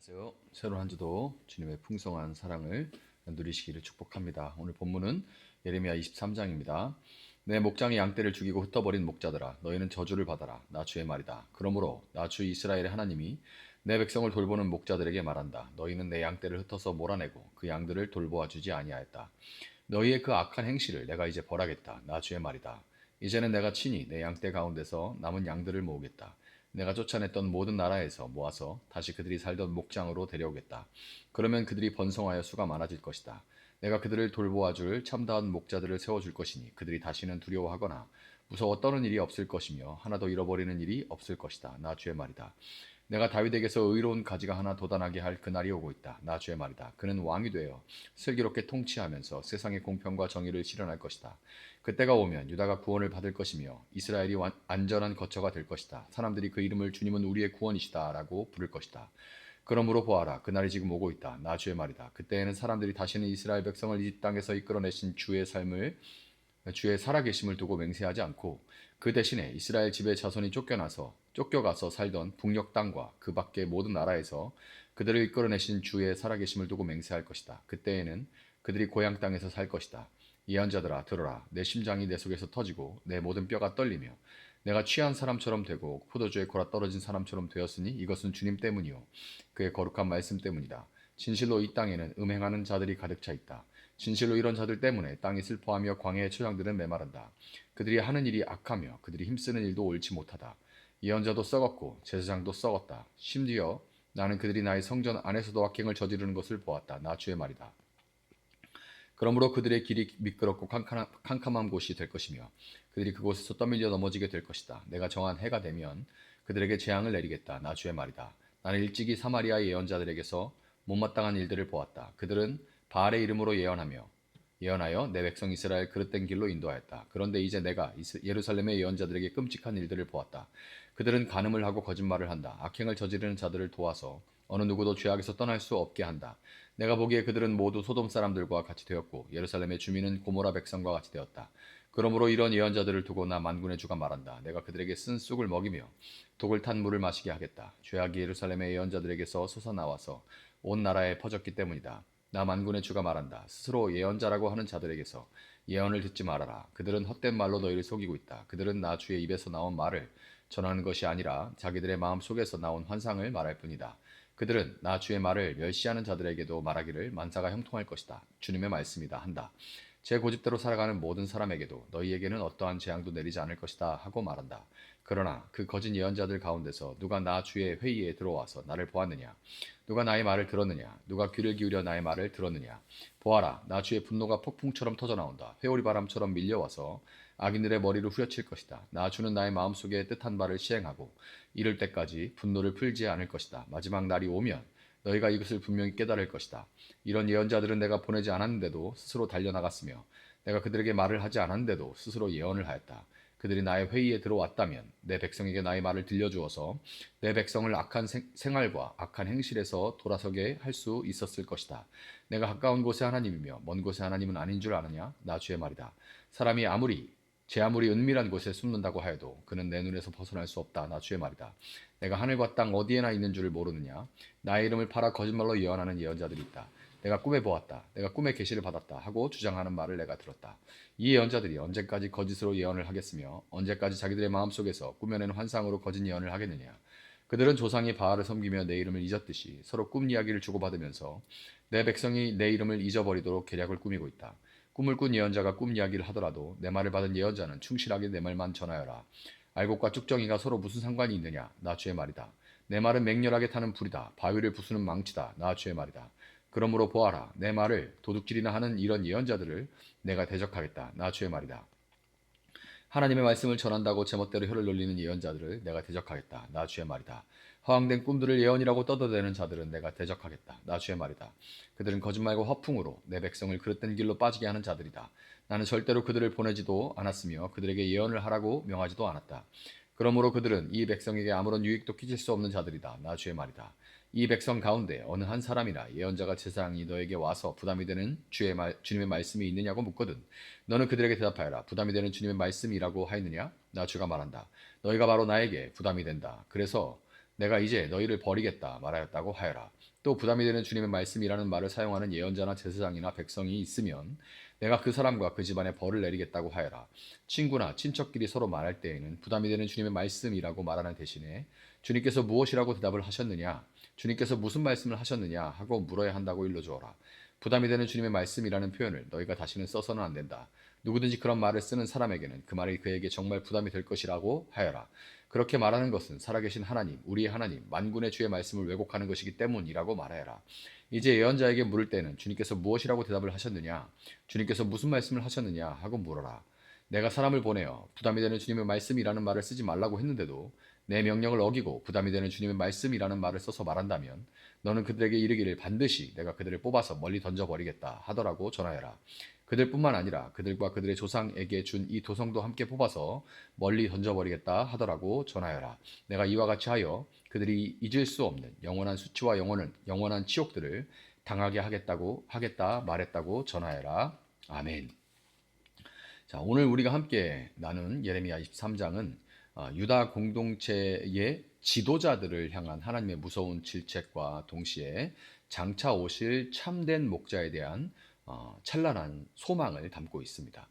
안녕하세요. 새로운 한 주도 주님의 풍성한 사랑을 누리시기를 축복합니다. 오늘 본문은 예레미야 23장입니다. 내 목장이 양떼를 죽이고 흩어버린 목자들아, 너희는 저주를 받아라. 나 주의 말이다. 그러므로 나 주 이스라엘의 하나님이 내 백성을 돌보는 목자들에게 말한다. 너희는 내 양떼를 흩어서 몰아내고 그 양들을 돌보아 주지 아니하였다. 너희의 그 악한 행실을 내가 이제 벌하겠다. 나 주의 말이다. 이제는 내가 친히 내 양떼 가운데서 남은 양들을 모으겠다. 내가 쫓아냈던 모든 나라에서 모아서 다시 그들이 살던 목장으로 데려오겠다. 그러면 그들이 번성하여 수가 많아질 것이다. 내가 그들을 돌보아줄 참다운 목자들을 세워줄 것이니 그들이 다시는 두려워하거나 무서워 떠는 일이 없을 것이며 하나도 잃어버리는 일이 없을 것이다. 나 주의 말이다. 내가 다윗에게서 의로운 가지가 하나 돋아나게 할 그날이 오고 있다. 나 주의 말이다. 그는 왕이 되어 슬기롭게 통치하면서 세상의 공평과 정의를 실현할 것이다. 그때가 오면 유다가 구원을 받을 것이며 이스라엘이 안전한 거처가 될 것이다. 사람들이 그 이름을 주님은 우리의 구원이시다 라고 부를 것이다. 그러므로 보아라. 그날이 지금 오고 있다. 나 주의 말이다. 그때에는 사람들이 다시는 이스라엘 백성을 이 땅에서 이끌어내신 주의 살아계심을 두고 맹세하지 않고 그 대신에 이스라엘 집의 자손이 쫓겨가서 살던 북녘 땅과 그 밖의 모든 나라에서 그들을 이끌어내신 주의 살아계심을 두고 맹세할 것이다. 그때에는 그들이 고향 땅에서 살 것이다. 예언자들아 들어라. 내 심장이 내 속에서 터지고 내 모든 뼈가 떨리며 내가 취한 사람처럼 되고 포도주에 골아 떨어진 사람처럼 되었으니 이것은 주님 때문이요 그의 거룩한 말씀 때문이다. 진실로 이 땅에는 음행하는 자들이 가득 차 있다. 진실로 이런 자들 때문에 땅이 슬퍼하며 광야의 초장들은 메마른다. 그들이 하는 일이 악하며 그들이 힘쓰는 일도 옳지 못하다. 예언자도 썩었고 제사장도 썩었다. 심지어 나는 그들이 나의 성전 안에서도 악행을 저지르는 것을 보았다. 나 주의 말이다. 그러므로 그들의 길이 미끄럽고 캄캄한 곳이 될 것이며 그들이 그곳에서 떠밀려 넘어지게 될 것이다. 내가 정한 해가 되면 그들에게 재앙을 내리겠다. 나 주의 말이다. 나는 일찍이 사마리아의 예언자들에게서 못마땅한 일들을 보았다. 그들은 바알의 이름으로 예언하여 내 백성 이스라엘 그릇된 길로 인도하였다. 그런데 이제 내가 예루살렘의 예언자들에게 끔찍한 일들을 보았다. 그들은 간음을 하고 거짓말을 한다. 악행을 저지르는 자들을 도와서 어느 누구도 죄악에서 떠날 수 없게 한다. 내가 보기에 그들은 모두 소돔 사람들과 같이 되었고 예루살렘의 주민은 고모라 백성과 같이 되었다. 그러므로 이런 예언자들을 두고 나 만군의 주가 말한다. 내가 그들에게 쓴 쑥을 먹이며 독을 탄 물을 마시게 하겠다. 죄악이 예루살렘의 예언자들에게서 솟아나와서 온 나라에 퍼졌기 때문이다. 나 만군의 주가 말한다. 스스로 예언자라고 하는 자들에게서 예언을 듣지 말아라. 그들은 헛된 말로 너희를 속이고 있다. 그들은 나 주의 입에서 나온 말을 전하는 것이 아니라 자기들의 마음 속에서 나온 환상을 말할 뿐이다. 그들은 나 주의 말을 멸시하는 자들에게도 말하기를 만사가 형통할 것이다. 주님의 말씀이다 한다. 제 고집대로 살아가는 모든 사람에게도 너희에게는 어떠한 재앙도 내리지 않을 것이다 하고 말한다. 그러나 그 거짓 예언자들 가운데서 누가 나 주의 회의에 들어와서 나를 보았느냐? 누가 나의 말을 들었느냐? 누가 귀를 기울여 나의 말을 들었느냐? 보아라, 나 주의 분노가 폭풍처럼 터져나온다. 회오리 바람처럼 밀려와서 악인들의 머리를 후려칠 것이다. 나 주는 나의 마음속에 뜻한 바를 시행하고 이를 때까지 분노를 풀지 않을 것이다. 마지막 날이 오면 너희가 이것을 분명히 깨달을 것이다. 이런 예언자들은 내가 보내지 않았는데도 스스로 달려나갔으며 내가 그들에게 말을 하지 않았는데도 스스로 예언을 하였다. 그들이 나의 회의에 들어왔다면 내 백성에게 나의 말을 들려주어서 내 백성을 악한 생활과 악한 행실에서 돌아서게 할 수 있었을 것이다. 내가 가까운 곳의 하나님이며 먼 곳의 하나님은 아닌 줄 아느냐? 나 주의 말이다. 사람이 아무리 은밀한 곳에 숨는다고 하여도 그는 내 눈에서 벗어날 수 없다. 나 주의 말이다. 내가 하늘과 땅 어디에나 있는 줄을 모르느냐? 나의 이름을 팔아 거짓말로 예언하는 예언자들이 있다. 내가 꿈에 보았다. 내가 꿈의 계시를 받았다 하고 주장하는 말을 내가 들었다. 이 예언자들이 언제까지 거짓으로 예언을 하겠으며 언제까지 자기들의 마음속에서 꾸며낸 환상으로 거짓 예언을 하겠느냐? 그들은 조상이 바알을 섬기며 내 이름을 잊었듯이 서로 꿈 이야기를 주고받으면서 내 백성이 내 이름을 잊어버리도록 계략을 꾸미고 있다. 꿈을 꾼 예언자가 꿈 이야기를 하더라도 내 말을 받은 예언자는 충실하게 내 말만 전하여라. 알곡과 쭉정이가 서로 무슨 상관이 있느냐? 나 주의 말이다. 내 말은 맹렬하게 타는 불이다. 바위를 부수는 망치다. 나 주의 말이다. 그러므로 보아라. 내 말을 도둑질이나 하는 이런 예언자들을 내가 대적하겠다. 나 주의 말이다. 하나님의 말씀을 전한다고 제멋대로 혀를 놀리는 예언자들을 내가 대적하겠다. 나 주의 말이다. 허황된 꿈들을 예언이라고 떠들어대는 자들은 내가 대적하겠다. 나 주의 말이다. 그들은 거짓말과 허풍으로 내 백성을 그릇된 길로 빠지게 하는 자들이다. 나는 절대로 그들을 보내지도 않았으며 그들에게 예언을 하라고 명하지도 않았다. 그러므로 그들은 이 백성에게 아무런 유익도 끼칠 수 없는 자들이다. 나 주의 말이다. 이 백성 가운데 어느 한 사람이나 예언자가 제사장이 너에게 와서 부담이 되는 주님의 말씀이 있느냐고 묻거든 너는 그들에게 대답하여라. 부담이 되는 주님의 말씀이라고 하였느냐? 나 주가 말한다. 너희가 바로 나에게 부담이 된다. 그래서 내가 이제 너희를 버리겠다 말하였다고 하여라. 또 부담이 되는 주님의 말씀이라는 말을 사용하는 예언자나 제사장이나 백성이 있으면 내가 그 사람과 그 집안에 벌을 내리겠다고 하여라. 친구나 친척끼리 서로 말할 때에는 부담이 되는 주님의 말씀이라고 말하는 대신에 주님께서 무엇이라고 대답을 하셨느냐, 주님께서 무슨 말씀을 하셨느냐 하고 물어야 한다고 일러주어라. 부담이 되는 주님의 말씀이라는 표현을 너희가 다시는 써서는 안 된다. 누구든지 그런 말을 쓰는 사람에게는 그 말이 그에게 정말 부담이 될 것이라고 하여라. 그렇게 말하는 것은 살아계신 하나님, 우리의 하나님, 만군의 주의 말씀을 왜곡하는 것이기 때문이라고 말하여라. 이제 예언자에게 물을 때는 주님께서 무엇이라고 대답을 하셨느냐, 주님께서 무슨 말씀을 하셨느냐 하고 물어라. 내가 사람을 보내어 부담이 되는 주님의 말씀이라는 말을 쓰지 말라고 했는데도 내 명령을 어기고 부담이 되는 주님의 말씀이라는 말을 써서 말한다면 너는 그들에게 이르기를 반드시 내가 그들을 뽑아서 멀리 던져버리겠다 하더라고 전하여라. 그들뿐만 아니라 그들과 그들의 조상에게 준 이 도성도 함께 뽑아서 멀리 던져버리겠다 하더라고 전하여라. 내가 이와 같이 하여 그들이 잊을 수 없는 영원한 수치와 영원한 치욕들을 당하게 하겠다 말했다고 전하여라. 아멘. 자, 오늘 우리가 함께 나눈 예레미야 23장은 유다 공동체의 지도자들을 향한 하나님의 무서운 질책과 동시에 장차 오실 참된 목자에 대한 찬란한 소망을 담고 있습니다.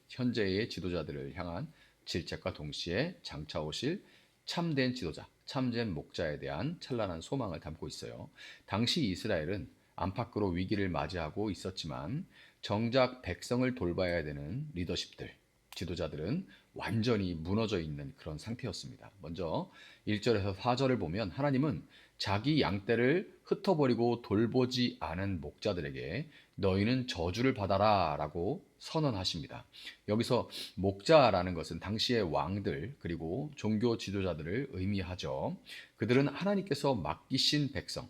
현재의 지도자들을 향한 질책과 동시에 장차 오실 참된 지도자, 참된 목자에 대한 찬란한 소망을 담고 있어요. 당시 이스라엘은 안팎으로 위기를 맞이하고 있었지만 정작 백성을 돌봐야 되는 리더십들, 지도자들은 완전히 무너져 있는 그런 상태였습니다. 먼저 1절에서 4절을 보면 하나님은 자기 양떼를 흩어버리고 돌보지 않은 목자들에게 너희는 저주를 받아라 라고 선언하십니다. 여기서 목자라는 것은 당시의 왕들 그리고 종교 지도자들을 의미하죠. 그들은 하나님께서 맡기신 백성,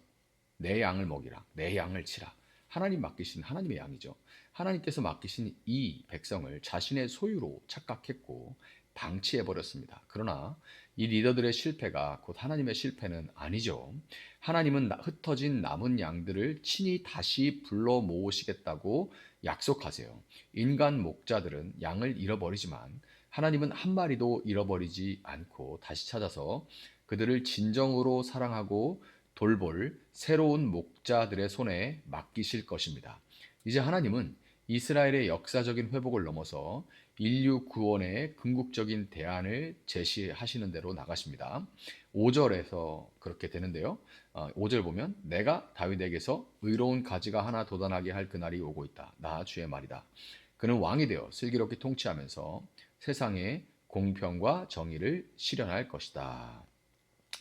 내 양을 먹이라, 내 양을 치라. 하나님 맡기신 하나님의 양이죠. 하나님께서 맡기신 이 백성을 자신의 소유로 착각했고 방치해버렸습니다. 그러나 이 리더들의 실패가 곧 하나님의 실패는 아니죠. 하나님은 흩어진 남은 양들을 친히 다시 불러 모으시겠다고 약속하세요. 인간 목자들은 양을 잃어버리지만 하나님은 한 마리도 잃어버리지 않고 다시 찾아서 그들을 진정으로 사랑하고 돌볼 새로운 목자들의 손에 맡기실 것입니다. 이제 하나님은 이스라엘의 역사적인 회복을 넘어서 인류 구원의 궁극적인 대안을 제시하시는 대로 나가십니다. 5절에서 그렇게 되는데요. 5절 보면 내가 다윗에게서 의로운 가지가 하나 돋아나게 할 그날이 오고 있다. 나 주의 말이다. 그는 왕이 되어 슬기롭게 통치하면서 세상에 공평과 정의를 실현할 것이다.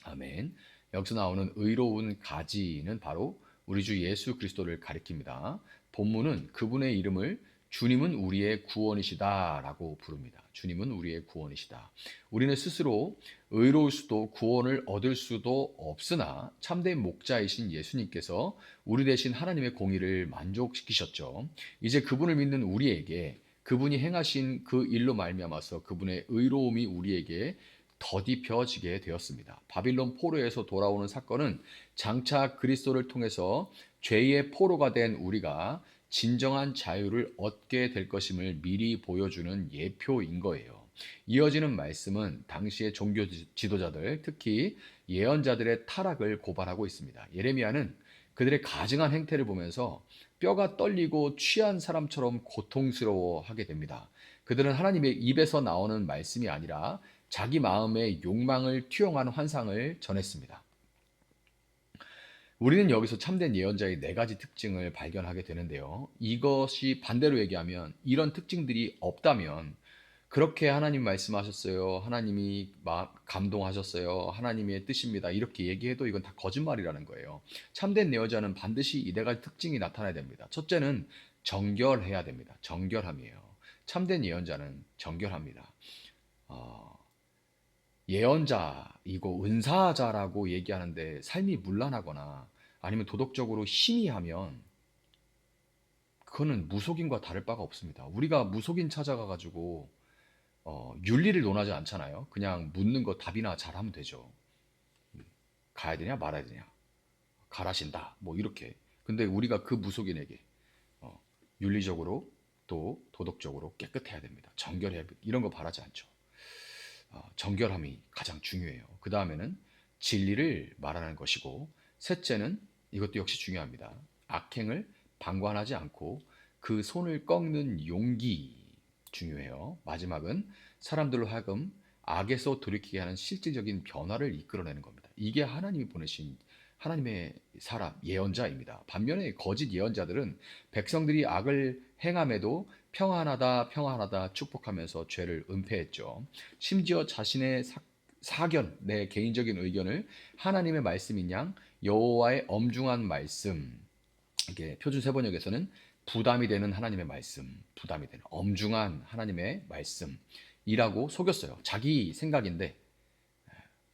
아멘. 여기서 나오는 의로운 가지는 바로 우리 주 예수 그리스도를 가리킵니다. 본문은 그분의 이름을 주님은 우리의 구원이시다 라고 부릅니다. 주님은 우리의 구원이시다. 우리는 스스로 의로울 수도 구원을 얻을 수도 없으나 참된 목자이신 예수님께서 우리 대신 하나님의 공의를 만족시키셨죠. 이제 그분을 믿는 우리에게 그분이 행하신 그 일로 말미암아서 그분의 의로움이 우리에게 더딥혀지게 되었습니다. 바빌론 포로에서 돌아오는 사건은 장차 그리스도를 통해서 죄의 포로가 된 우리가 진정한 자유를 얻게 될 것임을 미리 보여주는 예표인 거예요. 이어지는 말씀은 당시의 종교 지도자들, 특히 예언자들의 타락을 고발하고 있습니다. 예레미야는 그들의 가증한 행태를 보면서 뼈가 떨리고 취한 사람처럼 고통스러워하게 됩니다. 그들은 하나님의 입에서 나오는 말씀이 아니라 자기 마음의 욕망을 투영한 환상을 전했습니다. 우리는 여기서 참된 예언자의 네 가지 특징을 발견하게 되는데요. 이것이 반대로 얘기하면 이런 특징들이 없다면 그렇게 하나님 말씀하셨어요. 하나님이 감동하셨어요. 하나님의 뜻입니다. 이렇게 얘기해도 이건 다 거짓말이라는 거예요. 참된 예언자는 반드시 이 네 가지 특징이 나타나야 됩니다. 첫째는 정결해야 됩니다. 정결함이에요. 참된 예언자는 정결합니다. 예언자이고 은사자라고 얘기하는데 삶이 문란하거나 아니면 도덕적으로 희미하면 그거는 무속인과 다를 바가 없습니다. 우리가 무속인 찾아가가지고 윤리를 논하지 않잖아요. 그냥 묻는 거 답이나 잘하면 되죠. 가야 되냐 말아야 되냐 가라신다 뭐 이렇게. 근데 우리가 그 무속인에게 윤리적으로 또 도덕적으로 깨끗해야 됩니다. 정결해야 이런 거 바라지 않죠. 정결함이 가장 중요해요. 그 다음에는 진리를 말하는 것이고 셋째는 이것도 역시 중요합니다. 악행을 방관하지 않고 그 손을 꺾는 용기 중요해요. 마지막은 사람들로 하여금 악에서 돌이키게 하는 실질적인 변화를 이끌어내는 겁니다. 이게 하나님이 보내신 하나님의 사람, 예언자입니다. 반면에 거짓 예언자들은 백성들이 악을 행함에도 평안하다, 평안하다 축복하면서 죄를 은폐했죠. 심지어 자신의 사견, 내 개인적인 의견을 하나님의 말씀인 양 여호와의 엄중한 말씀, 이게 표준 세번역에서는 부담이 되는 하나님의 말씀, 부담이 되는 엄중한 하나님의 말씀이라고 속였어요. 자기 생각인데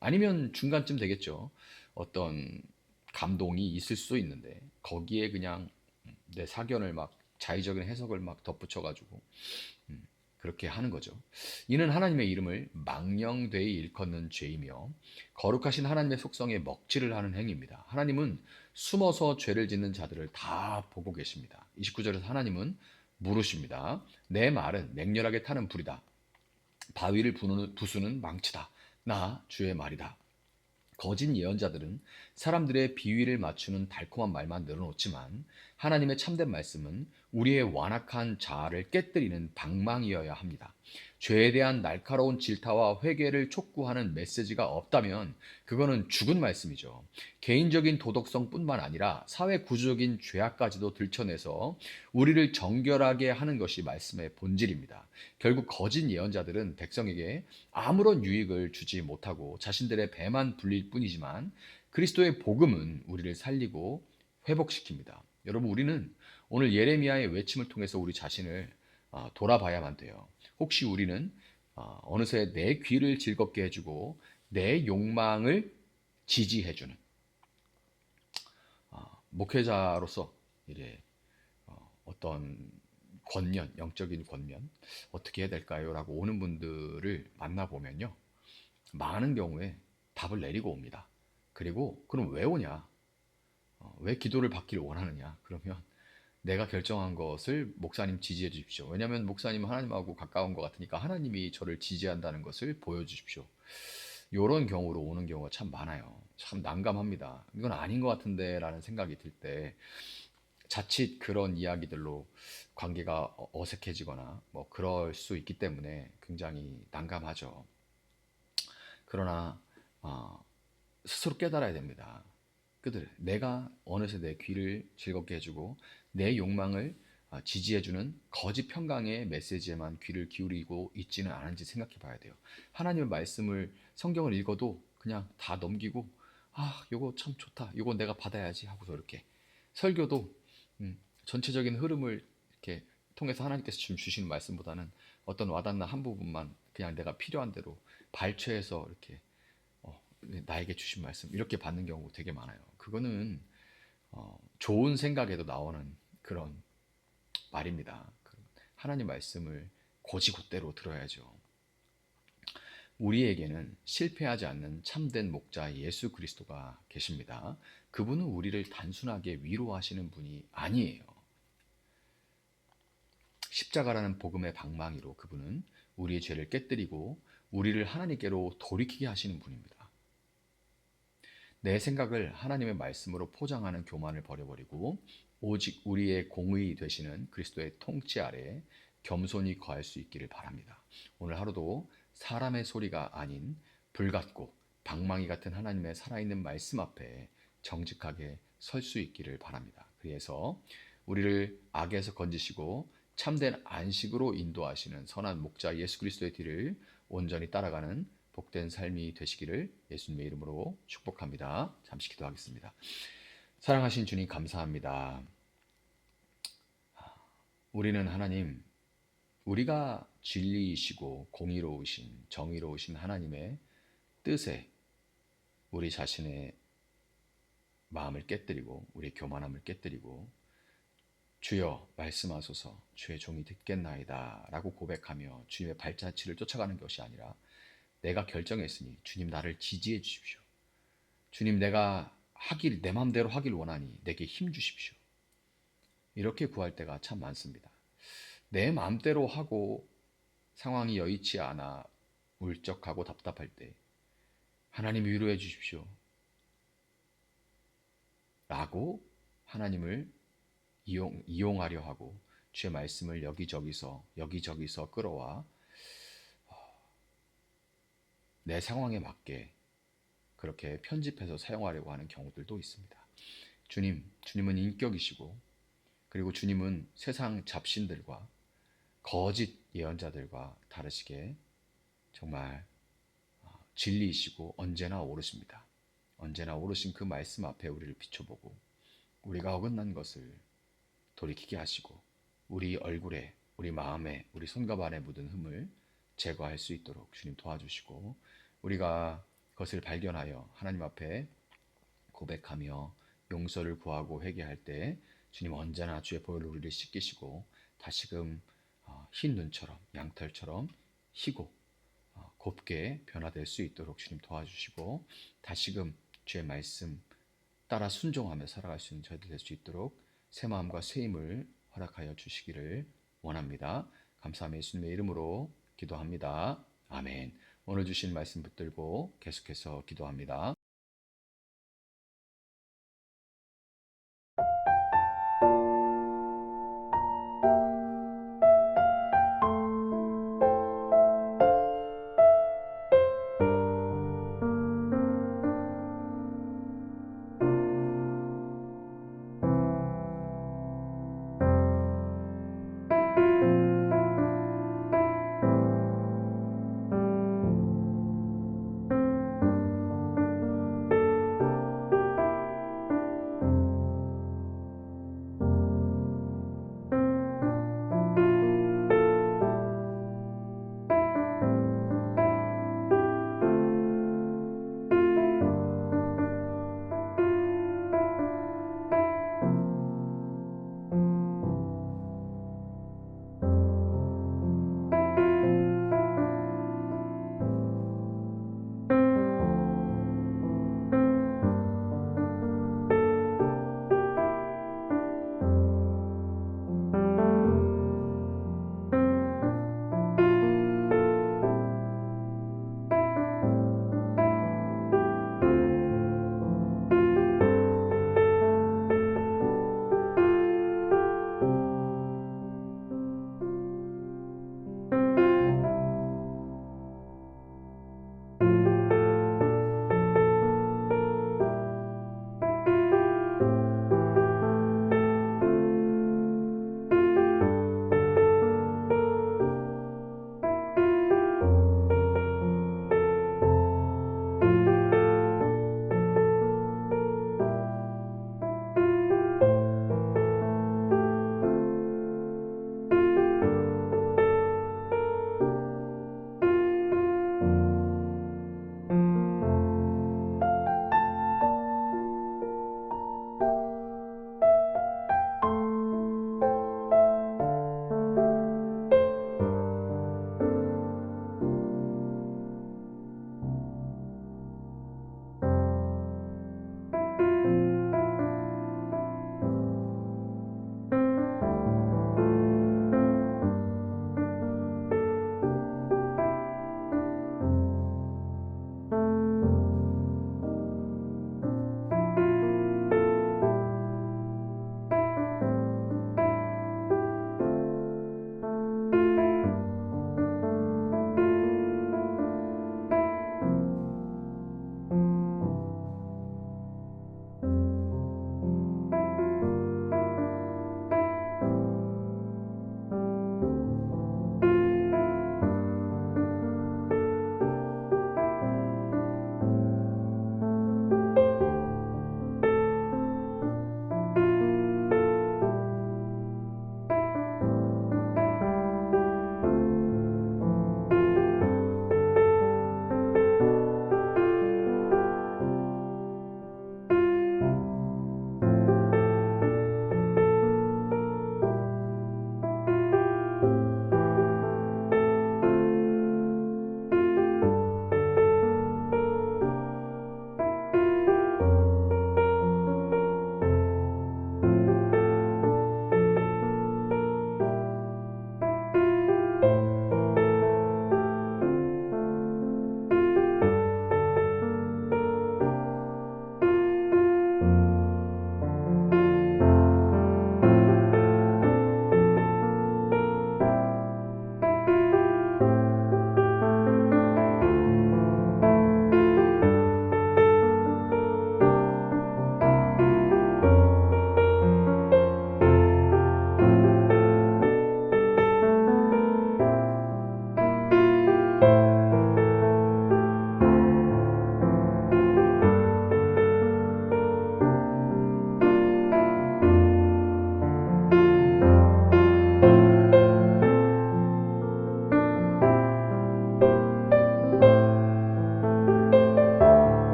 아니면 중간쯤 되겠죠. 어떤 감동이 있을 수도 있는데 거기에 그냥 내 사견을 막 자의적인 해석을 막 덧붙여가지고 그렇게 하는 거죠. 이는 하나님의 이름을 망령되이 일컫는 죄이며 거룩하신 하나님의 속성에 먹칠을 하는 행위입니다. 하나님은 숨어서 죄를 짓는 자들을 다 보고 계십니다. 29절에서 하나님은 물으십니다. 내 말은 맹렬하게 타는 불이다. 바위를 부수는 망치다. 나 주의 말이다. 거짓 예언자들은 사람들의 비위를 맞추는 달콤한 말만 늘어놓지만 하나님의 참된 말씀은 우리의 완악한 자아를 깨뜨리는 방망이여야 합니다. 죄에 대한 날카로운 질타와 회개를 촉구하는 메시지가 없다면 그거는 죽은 말씀이죠. 개인적인 도덕성뿐만 아니라 사회 구조적인 죄악까지도 들춰내서 우리를 정결하게 하는 것이 말씀의 본질입니다. 결국 거짓 예언자들은 백성에게 아무런 유익을 주지 못하고 자신들의 배만 불릴 뿐이지만 그리스도의 복음은 우리를 살리고 회복시킵니다. 여러분, 우리는 오늘 예레미야의 외침을 통해서 우리 자신을 돌아봐야만 돼요. 혹시 우리는 어느새 내 귀를 즐겁게 해주고 내 욕망을 지지해주는 목회자로서 이래 어떤 권면, 영적인 권면 어떻게 해야 될까요? 라고 오는 분들을 만나보면요, 많은 경우에 답을 내리고 옵니다. 그리고 그럼 왜 오냐? 왜 기도를 받기를 원하느냐? 그러면 내가 결정한 것을 목사님 지지해 주십시오. 왜냐하면 목사님은 하나님하고 가까운 것 같으니까 하나님이 저를 지지한다는 것을 보여주십시오. 이런 경우로 오는 경우가 참 많아요. 참 난감합니다. 이건 아닌 것 같은데 라는 생각이 들 때 자칫 그런 이야기들로 관계가 어색해지거나 뭐 그럴 수 있기 때문에 굉장히 난감하죠. 그러나 스스로 깨달아야 됩니다. 내가 어느새 내 귀를 즐겁게 해주고 내 욕망을 지지해주는 거짓 평강의 메시지에만 귀를 기울이고 있지는 않은지 생각해 봐야 돼요. 하나님의 말씀을 성경을 읽어도 그냥 다 넘기고 요거 참 좋다. 요거 내가 받아야지 하고서 이렇게 설교도 전체적인 흐름을 이렇게 통해서 하나님께서 지금 주시는 말씀보다는 어떤 와닿는 한 부분만 그냥 내가 필요한 대로 발췌해서 이렇게 나에게 주신 말씀 이렇게 받는 경우 되게 많아요. 그거는 좋은 생각에도 나오는 그런 말입니다. 하나님 말씀을 곧이곧대로 들어야죠. 우리에게는 실패하지 않는 참된 목자 예수 그리스도가 계십니다. 그분은 우리를 단순하게 위로하시는 분이 아니에요. 십자가라는 복음의 방망이로 그분은 우리의 죄를 깨뜨리고 우리를 하나님께로 돌이키게 하시는 분입니다. 내 생각을 하나님의 말씀으로 포장하는 교만을 버려버리고 오직 우리의 공의 되시는 그리스도의 통치 아래 겸손히 거할 수 있기를 바랍니다. 오늘 하루도 사람의 소리가 아닌 불같고 방망이 같은 하나님의 살아있는 말씀 앞에 정직하게 설 수 있기를 바랍니다. 그래서 우리를 악에서 건지시고 참된 안식으로 인도하시는 선한 목자 예수 그리스도의 뒤를 온전히 따라가는 복된 삶이 되시기를 예수님의 이름으로 축복합니다. 잠시 기도하겠습니다. 사랑하신 주님 감사합니다. 우리는 하나님, 우리가 진리이시고 공의로우신 정의로우신 하나님의 뜻에 우리 자신의 마음을 깨뜨리고 우리 교만함을 깨뜨리고 주여 말씀하소서 주의 종이 듣겠나이다 라고 고백하며 주님의 발자취를 쫓아가는 것이 아니라 내가 결정했으니 주님 나를 지지해 주십시오. 주님 내가 내 마음대로 하길 원하니 내게 힘 주십시오. 이렇게 구할 때가 참 많습니다. 내 마음대로 하고 상황이 여의치 않아 울적하고 답답할 때 하나님 위로해 주십시오. 라고 하나님을 이용하려 하고 주의 말씀을 여기저기서 끌어와 내 상황에 맞게 그렇게 편집해서 사용하려고 하는 경우들도 있습니다. 주님은 인격이시고 그리고 주님은 세상 잡신들과 거짓 예언자들과 다르시게 정말 진리이시고 언제나 오르십니다. 언제나 오르신 그 말씀 앞에 우리를 비춰보고 우리가 어긋난 것을 돌이키게 하시고 우리 얼굴에, 우리 마음에, 우리 손과 발에 묻은 흠을 제거할 수 있도록 주님 도와주시고 우리가 그것을 발견하여 하나님 앞에 고백하며 용서를 구하고 회개할 때 주님 언제나 주의 보혈로 우리를 씻기시고 다시금 흰 눈처럼 양털처럼 희고 곱게 변화될 수 있도록 주님 도와주시고 다시금 주의 말씀 따라 순종하며 살아갈 수 있는 저희들 될 수 있도록 새 마음과 새 힘을 허락하여 주시기를 원합니다. 감사하며 예수님의 이름으로 기도합니다. 아멘. 오늘 주신 말씀 붙들고 계속해서 기도합니다.